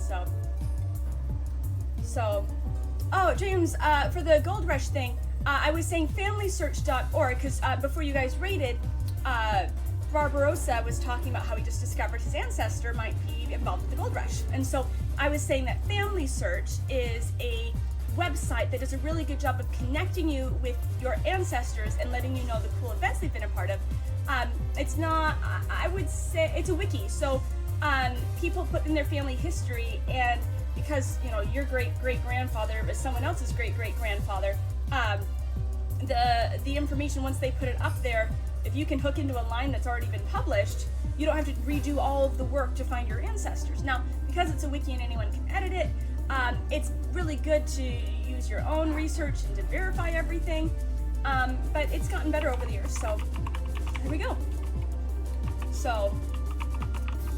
So oh, James, for the gold rush thing, I was saying FamilySearch.org because before you guys raided, Barbarossa was talking about how he just discovered his ancestor might be involved with the gold rush, and so I was saying that Family Search is a website that does a really good job of connecting you with your ancestors and letting you know the cool events they've been a part of. It's not, I would say, it's a wiki, so people put in their family history, and because, you know, your great-great-grandfather is someone else's great-great-grandfather, the information, once they put it up there, if you can hook into a line that's already been published, you don't have to redo all of the work to find your ancestors. Now, because it's a wiki and anyone can edit it, it's really good to use your own research and to verify everything, but it's gotten better over the years, so here we go. So,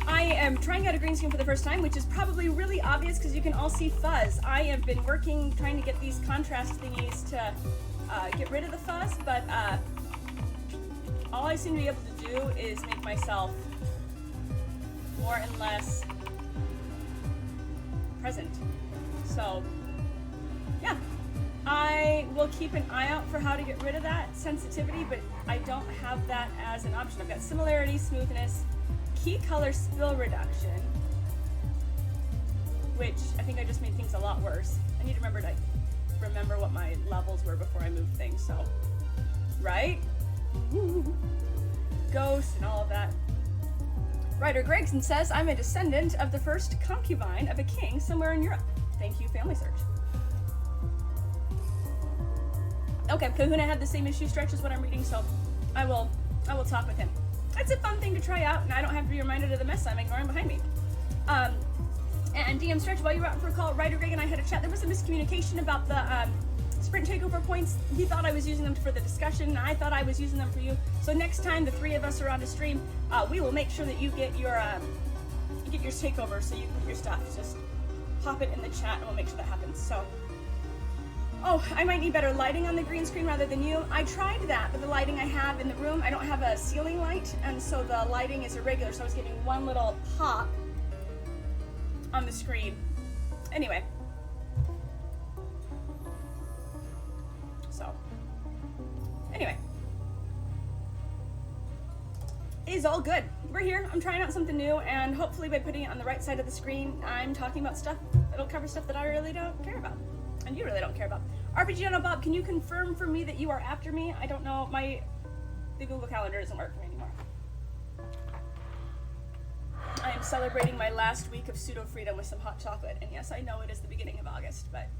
I am trying out a green screen for the first time, which is probably really obvious because you can all see fuzz. I have been working, trying to get these contrast thingies to get rid of the fuzz, but all I seem to be able to do is make myself more and less present. So, yeah. I will keep an eye out for how to get rid of that sensitivity, but I don't have that as an option. I've got similarity, smoothness, key color spill reduction, which I think I just made things a lot worse. I need to remember what my levels were before I moved things, so, right? Ghost and all of that. Writer Gregson says, I'm a descendant of the first concubine of a king somewhere in Europe. Thank you, Family Search. Okay, Kahuna had the same issue stretch as what I'm reading, so I will talk with him. It's a fun thing to try out, and I don't have to be reminded of the mess I'm ignoring behind me. And DM Stretch, while you were out for a call, Writer Greg and I had a chat. There was a miscommunication about the sprint takeover points. He thought I was using them for the discussion, and I thought I was using them for you. So next time the three of us are on a stream, we will make sure that you get your takeover, so you can put your stuff. Just pop it in the chat, and we'll make sure that happens. So, oh, I might need better lighting on the green screen rather than you. I tried that, but the lighting I have in the room, I don't have a ceiling light, and so the lighting is irregular. So I was getting one little pop on the screen. Anyway. So, anyway. It is all good. We're here. I'm trying out something new, and hopefully by putting it on the right side of the screen, I'm talking about stuff that'll cover stuff that I really don't care about. And you really don't care about. RPG General Bob, can you confirm for me that you are after me? I don't know. The Google Calendar doesn't work for me anymore. I am celebrating my last week of pseudo-freedom with some hot chocolate. And yes, I know it is the beginning of August, but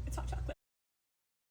it's hot chocolate.